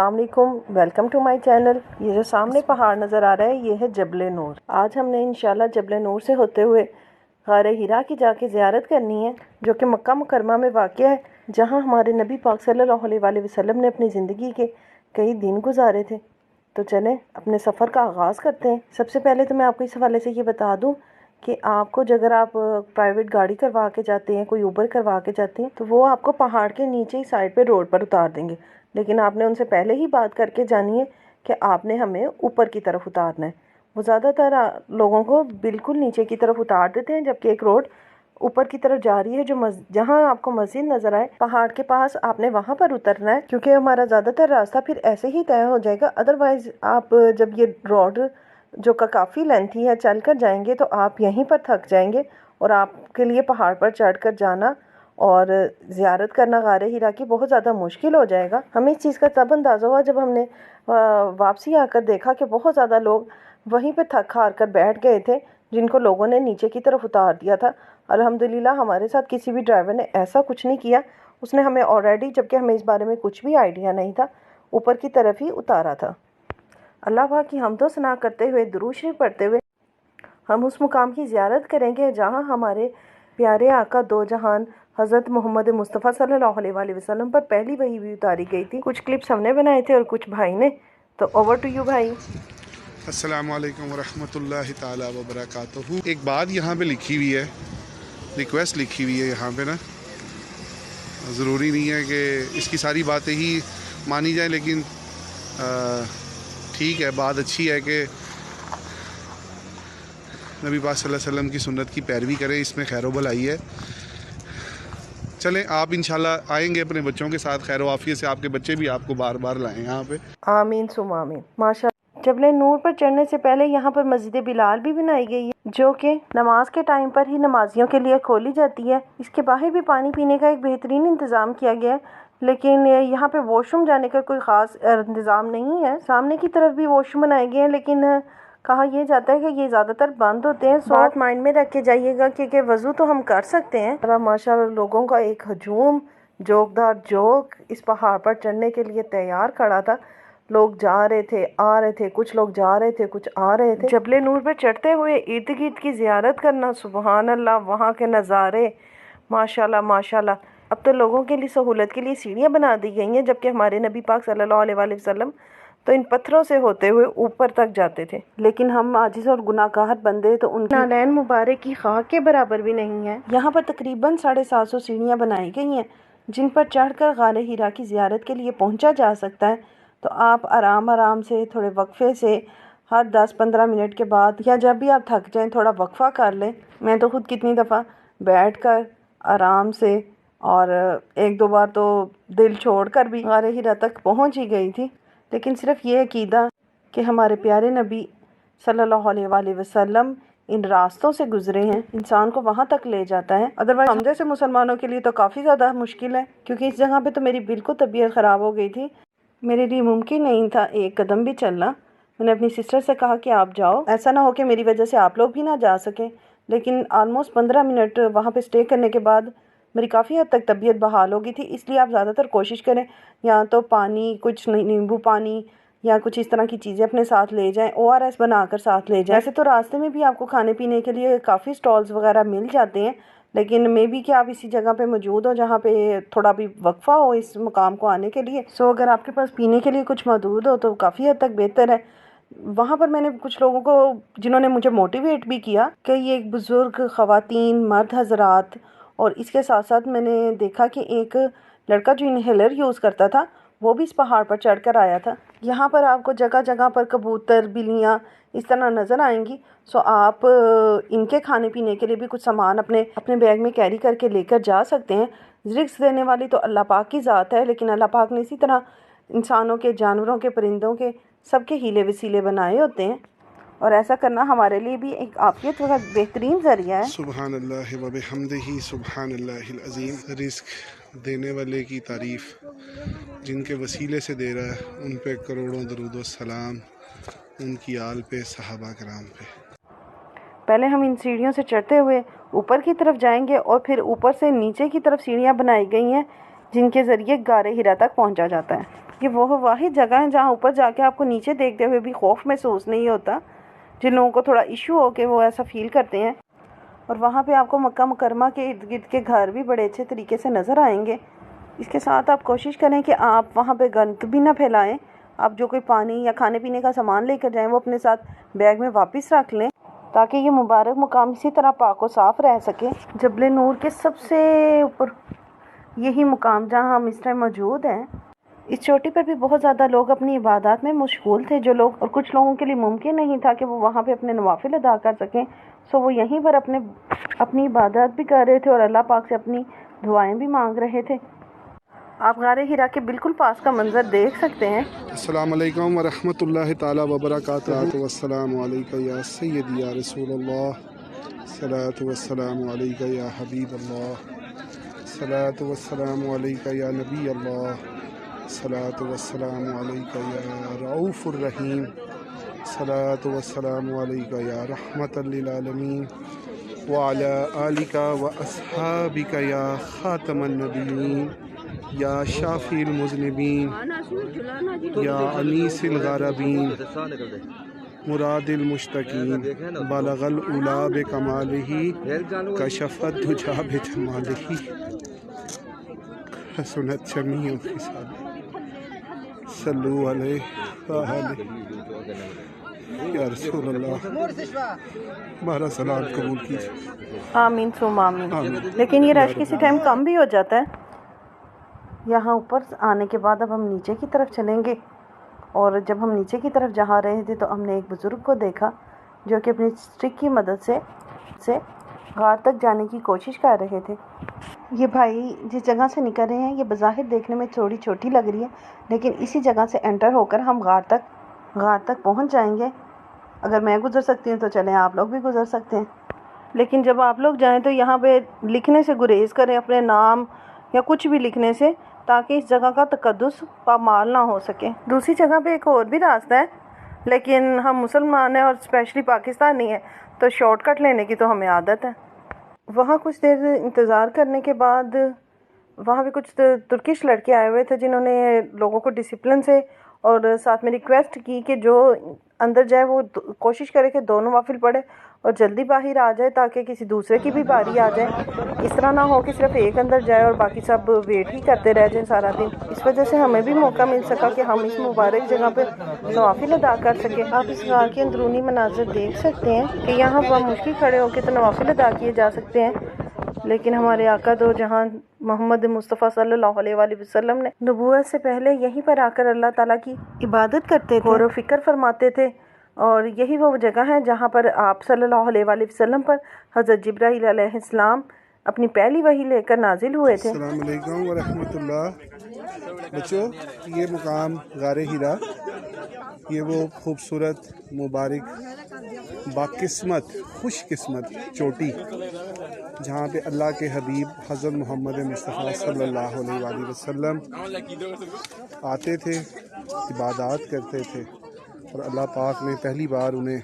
السلام علیکم، welcome to my channel. یہ جو سامنے پہاڑ نظر آ رہا ہے یہ ہے جبل نور۔ آج ہم نے انشاءاللہ جبل نور سے ہوتے ہوئے غار حرا کی جا کے زیارت کرنی ہے، جو کہ مکہ مکرمہ میں واقع ہے، جہاں ہمارے نبی پاک صلی اللہ علیہ وآلہ وسلم نے اپنی زندگی کے کئی دن گزارے تھے۔ تو چلیں اپنے سفر کا آغاز کرتے ہیں۔ سب سے پہلے تو میں آپ کو اس حوالے سے یہ بتا دوں کہ آپ کو اگر آپ پرائیویٹ گاڑی کروا کے جاتے ہیں، کوئی اوبر کروا کے جاتے ہیں، تو وہ آپ کو پہاڑ کے نیچے ہی سائڈ پہ روڈ پر اتار دیں گے، لیکن آپ نے ان سے پہلے ہی بات کر کے جانی ہے کہ آپ نے ہمیں اوپر کی طرف اتارنا ہے۔ وہ زیادہ تر لوگوں کو بالکل نیچے کی طرف اتار دیتے ہیں، جبکہ ایک روڈ اوپر کی طرف جا رہی ہے جہاں آپ کو مسجد نظر آئے پہاڑ کے پاس، آپ نے وہاں پر اترنا ہے، کیونکہ ہمارا زیادہ تر راستہ پھر ایسے ہی طے ہو جائے گا۔ ادروائز آپ جب یہ روڈ جو کہ کافی لینتھی ہے چل کر جائیں گے تو آپ یہیں پر تھک جائیں گے، اور آپ کے لیے پہاڑ پر چڑھ کر جانا اور زیارت کرنا غار حرا کی بہت زیادہ مشکل ہو جائے گا۔ ہمیں اس چیز کا تب اندازہ ہوا جب ہم نے واپسی آ کر دیکھا کہ بہت زیادہ لوگ وہیں پہ تھک ہار کر بیٹھ گئے تھے، جن کو لوگوں نے نیچے کی طرف اتار دیا تھا۔ الحمدللہ ہمارے ساتھ کسی بھی ڈرائیور نے ایسا کچھ نہیں کیا، اس نے ہمیں آلریڈی، جبکہ ہمیں اس بارے میں کچھ بھی آئیڈیا نہیں تھا، اوپر کی طرف ہی اتارا تھا۔ اللہ پاک کی حمد و ثنا کرتے ہوئے، درود شریف پڑھتے ہوئے ہم اس مقام کی زیارت کریں گے جہاں ہمارے پیارے آقا دو جہان حضرت محمد مصطفیٰ صلی اللہ علیہ وآلہ وسلم پر پہلی وحی بھی اتاری گئی تھی۔ کچھ کلپس ہم نے بنائے تھے اور کچھ بھائی نے، تو اوور ٹو یو بھائی۔ السلام علیکم ورحمۃ اللہ تعالیٰ وبرکاتہ۔ ایک بات یہاں پہ لکھی ہوئی ہے، ریکویسٹ لکھی ہوئی ہے یہاں پہ نا، ضروری نہیں ہے کہ اس کی ساری باتیں ہی مانی جائیں، لیکن ٹھیک ہے، بات اچھی ہے کہ نبی پاک صلی اللہ علیہ وسلم کی سنت کی پیروی کریں، اس میں خیر و بھلائی ہے۔ چلیں آپ انشاءاللہ آئیں گے اپنے بچوں کے ساتھ خیر و عافیت سے، آپ کے بچے بھی آپ کو بار بار لائیں یہاں پہ۔ آمین ثم آمین۔ ماشاء اللہ، جبل نور پر چڑھنے سے پہلے یہاں پر مسجد بلال بھی بنائی گئی ہے، جو کہ نماز کے ٹائم پر ہی نمازیوں کے لیے کھولی جاتی ہے۔ اس کے باہر بھی پانی پینے کا ایک بہترین انتظام کیا گیا ہے، لیکن یہاں پہ واش روم جانے کا کوئی خاص انتظام نہیں ہے۔ سامنے کی طرف بھی واش روم بنائے گئے ہیں، لیکن کہا یہ جاتا ہے کہ یہ زیادہ تر بند ہوتے ہیں، بات مائنڈ میں رکھ کے جائیے گا، کیونکہ وضو تو ہم کر سکتے ہیں۔ ماشاء اللہ لوگوں کا ایک ہجوم جوکدار جوک اس پہاڑ پر چڑھنے کے لیے تیار کھڑا تھا۔ لوگ جا رہے تھے، آ رہے تھے، کچھ لوگ جا رہے تھے، کچھ آ رہے تھے۔ جبل نور پہ چڑھتے ہوئے ارد گرد کی زیارت کرنا، سبحان اللہ، وہاں کے نظارے ماشاءاللہ ماشاءاللہ۔ اب تو لوگوں کے لیے سہولت کے لیے سیڑھیاں بنا دی گئی ہیں، جبکہ ہمارے نبی پاک صلی اللہ علیہ وآلہ وسلم تو ان پتھروں سے ہوتے ہوئے اوپر تک جاتے تھے، لیکن ہم عاجز اور گناہ گار بندے تو ان کی نالین مبارک کی خاک کے برابر بھی نہیں ہیں۔ یہاں پر تقریباً 750 سیڑھیاں بنائی گئی ہیں، جن پر چڑھ کر غار حرا کی زیارت کے لیے پہنچا جا سکتا ہے۔ تو آپ آرام آرام سے تھوڑے وقفے سے ہر 10-15 منٹ کے بعد، یا جب بھی آپ تھک جائیں، تھوڑا وقفہ کر لیں۔ میں تو خود کتنی دفعہ بیٹھ کر آرام سے، اور ایک دو بار تو دل چھوڑ کر بھی غار حرا تک پہنچ ہی گئی تھی، لیکن صرف یہ عقیدہ کہ ہمارے پیارے نبی صلی اللہ علیہ وآلہ وسلم ان راستوں سے گزرے ہیں، انسان کو وہاں تک لے جاتا ہے۔ ادروائز ہم جیسے مسلمانوں کے لیے تو کافی زیادہ مشکل ہے، کیونکہ اس جگہ پہ تو میری بالکل طبیعت خراب ہو گئی تھی، میرے لیے ممکن نہیں تھا ایک قدم بھی چلنا۔ میں نے اپنی سسٹر سے کہا کہ آپ جاؤ، ایسا نہ ہو کہ میری وجہ سے آپ لوگ بھی نہ جا سکیں، لیکن آلموسٹ 15 منٹ وہاں پہ سٹے کرنے کے بعد میری کافی حد تک طبیعت بحال ہو گئی تھی۔ اس لیے آپ زیادہ تر کوشش کریں یا تو پانی، کچھ نیمبو پانی یا کچھ اس طرح کی چیزیں اپنے ساتھ لے جائیں، ORS بنا کر ساتھ لے جائیں۔ ویسے تو راستے میں بھی آپ کو کھانے پینے کے لیے کافی سٹالز وغیرہ مل جاتے ہیں، لیکن مے بی کہ آپ اسی جگہ پہ موجود ہو جہاں پہ تھوڑا بھی وقفہ ہو اس مقام کو آنے کے لیے، سو اگر آپ کے پاس پینے کے لیے کچھ موجود ہو تو کافی حد تک بہتر ہے۔ وہاں پر میں نے کچھ لوگوں کو، جنہوں نے مجھے موٹیویٹ بھی کیا، کہ یہ ایک بزرگ خواتین، مرد حضرات، اور اس کے ساتھ ساتھ میں نے دیکھا کہ ایک لڑکا جو انہیلر یوز کرتا تھا وہ بھی اس پہاڑ پر چڑھ کر آیا تھا۔ یہاں پر آپ کو جگہ جگہ پر کبوتر، بلیاں اس طرح نظر آئیں گی، سو آپ ان کے کھانے پینے کے لیے بھی کچھ سامان اپنے بیگ میں کیری کر کے لے کر جا سکتے ہیں۔ رزق دینے والی تو اللہ پاک کی ذات ہے، لیکن اللہ پاک نے اسی طرح انسانوں کے، جانوروں کے، پرندوں کے، سب کے ہیلے وسیلے بنائے ہوتے ہیں، اور ایسا کرنا ہمارے لیے بھی ایک عافیت کا بہترین ذریعہ ہے۔ سبحان اللہ و بحمدہ، سبحان اللہ العظیم۔ رزق دینے والے کی تعریف جن کے وسیلے سے دے رہا ہے، ان پہ کروڑوں درود و سلام، ان کی آل پہ، صحابہ کرام پہ۔ پہلے ہم ان سیڑھیوں سے چڑھتے ہوئے اوپر کی طرف جائیں گے، اور پھر اوپر سے نیچے کی طرف سیڑھیاں بنائی گئی ہیں جن کے ذریعے غار حرا تک پہنچا جاتا ہے۔ یہ وہ واحد جگہ ہے جہاں اوپر جا کے آپ کو نیچے دیکھتے ہوئے بھی خوف محسوس نہیں ہوتا. جن لوگوں کو تھوڑا ایشو ہو کہ وہ ایسا فیل کرتے ہیں. اور وہاں پہ آپ کو مکہ مکرمہ کے ارد گرد کے گھر بھی بڑے اچھے طریقے سے نظر آئیں گے. اس کے ساتھ آپ کوشش کریں کہ آپ وہاں پہ گند بھی نہ پھیلائیں. آپ جو کوئی پانی یا کھانے پینے کا سامان لے کر جائیں وہ اپنے ساتھ بیگ میں واپس رکھ لیں تاکہ یہ مبارک مقام اسی طرح پاک و صاف رہ سکے. جبل نور کے سب سے اوپر یہی مقام جہاں ہم اس ٹائم موجود ہیں. اس چوٹی پر بھی بہت زیادہ لوگ اپنی عبادات میں مشغول تھے جو لوگ اور کچھ لوگوں کے لیے ممکن نہیں تھا کہ وہ وہاں پہ اپنے نوافل ادا کر سکیں. سو وہ یہیں پر اپنی عبادات بھی کر رہے تھے اور اللہ پاک سے اپنی دعائیں بھی مانگ رہے تھے. آپ غار ہرا کے بالکل پاس کا منظر دیکھ سکتے ہیں. السلام علیکم ورحمۃ اللہ تعالی وبرکاتہ. والسلام علیکم یا سیدی یا رسول اللہ. الصلاۃ والسلام علیک یا حبیب اللہ. الصلاۃ والسلام علیک یا نبی اللہ. الصلاۃ والسلام علیک یا رؤوف الرحیم. الصلاۃ والسلام علیک یا رحمۃ للعالمین وعلی آلک واصحابک یا خاتم النبیین یا شافی المذنبین یا انیس الغرابین مراد المشتقین بلغ العلا بکمالہ کشف الدجی بجمالہ حسنت جمیع خصالہ. صلو علیہ وآلہ یا رسول اللہ. ہمارا سلام قبول کیجیے. آمین ثم آمین. لیکن یہ رش کسی ٹائم کم بھی ہو جاتا ہے. یہاں اوپر آنے کے بعد اب ہم نیچے کی طرف چلیں گے. اور جب ہم نیچے کی طرف جا رہے تھے تو ہم نے ایک بزرگ کو دیکھا جو کہ اپنی اسٹک کی مدد سے غار تک جانے کی کوشش کر رہے تھے. یہ بھائی جس جگہ سے نکل رہے ہیں یہ بظاہر دیکھنے میں تھوڑی چھوٹی لگ رہی ہے لیکن اسی جگہ سے انٹر ہو کر ہم غار تک پہنچ جائیں گے. اگر میں گزر سکتی ہوں تو چلیں آپ لوگ بھی گزر سکتے ہیں. لیکن جب آپ لوگ جائیں تو یہاں پہ لکھنے سے گریز کریں اپنے نام یا کچھ بھی لکھنے سے تاکہ اس جگہ کا تقدس پامال نہ ہو سکے. دوسری جگہ پہ ایک اور بھی راستہ ہے لیکن ہم مسلمان ہیں اور اسپیشلی پاکستانی ہیں تو شارٹ کٹ لینے کی تو ہمیں عادت ہے. وہاں کچھ دیر انتظار کرنے کے بعد وہاں پہ کچھ ترکش لڑکے آئے ہوئے تھے جنہوں نے لوگوں کو ڈسپلن سے اور ساتھ میں ریکویسٹ کی کہ جو اندر جائے وہ کوشش کرے کہ 2 نوافل پڑھے اور جلدی باہر آ جائے تاکہ کسی دوسرے کی بھی باری آ جائے. اس طرح نہ ہو کہ صرف ایک اندر جائے اور باقی سب ویٹ ہی کرتے رہ جائیں سارا دن. اس وجہ سے ہمیں بھی موقع مل سکا کہ ہم اس مبارک جگہ پہ نوافل ادا کر سکیں. آپ اس غار کے اندرونی مناظر دیکھ سکتے ہیں کہ یہاں بمشکل کھڑے ہو کے تو نوافل ادا کیے جا سکتے ہیں لیکن ہمارے آقا دو جہاں محمد مصطفیٰ صلی اللہ علیہ وآلہ وسلم نے نبوت سے پہلے یہیں پر آ کر اللہ تعالیٰ کی عبادت کرتے تھے، غور و فکر فرماتے تھے. اور یہی وہ جگہ ہے جہاں پر آپ صلی اللہ علیہ وآلہ وسلم پر حضرت جبرائیل علیہ السلام اپنی پہلی وحی لے کر نازل ہوئے تھے. السلام علیکم ورحمۃ اللہ. بچوں یہ مقام غار ہرا یہ وہ خوبصورت مبارک باقسمت خوش قسمت چوٹی جہاں پہ اللہ کے حبیب حضرت محمد مصطفیٰ صلی اللہ علیہ وآلہ وسلم آتے تھے، عبادات کرتے تھے اور اللہ پاک نے پہلی بار انہیں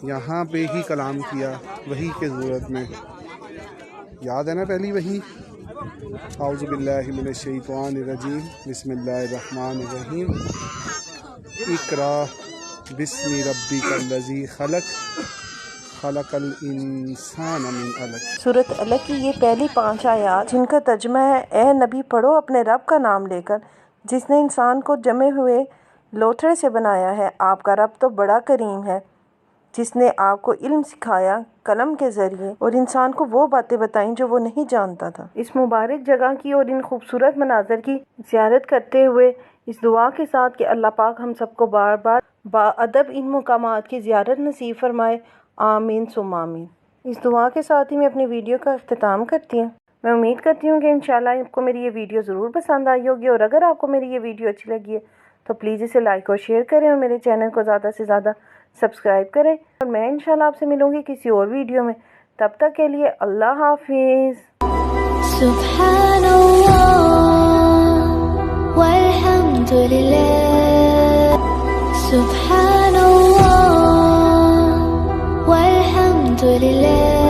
یہاں پہ ہی کلام کیا وحی کے صورت میں. یاد ہے نا پہلی وحی؟ اعوذ باللہ من الشیطان الرجیم بسم اللہ الرحمن الرحیم اقرا بسم ربک الذی خلق خلق الانسان من علق. سورۃ علق کی یہ پہلی 5 آیات جن کا ترجمہ ہے اے نبی پڑھو اپنے رب کا نام لے کر جس نے انسان کو جمے ہوئے لوتھڑے سے بنایا ہے. آپ کا رب تو بڑا کریم ہے جس نے آپ کو علم سکھایا قلم کے ذریعے اور انسان کو وہ باتیں بتائیں جو وہ نہیں جانتا تھا. اس مبارک جگہ کی اور ان خوبصورت مناظر کی زیارت کرتے ہوئے اس دعا کے ساتھ کہ اللہ پاک ہم سب کو بار بار باادب ان مقامات کی زیارت نصیب فرمائے. آمین ثم آمین. اس دعا کے ساتھ ہی میں اپنی ویڈیو کا اختتام کرتی ہوں. میں امید کرتی ہوں کہ انشاءاللہ آپ کو میری یہ ویڈیو ضرور پسند آئی ہوگی اور اگر آپ کو میری یہ ویڈیو اچھی لگی ہے تو پلیز اسے لائک اور شیئر کریں اور میرے چینل کو زیادہ سے زیادہ سبسکرائب کریں. اور میں انشاءاللہ آپ سے ملوں گی کسی اور ویڈیو میں. تب تک کے لیے اللہ حافظ. سبحان اللہ والحمد للہ سبحان اللہ والحمد للہ.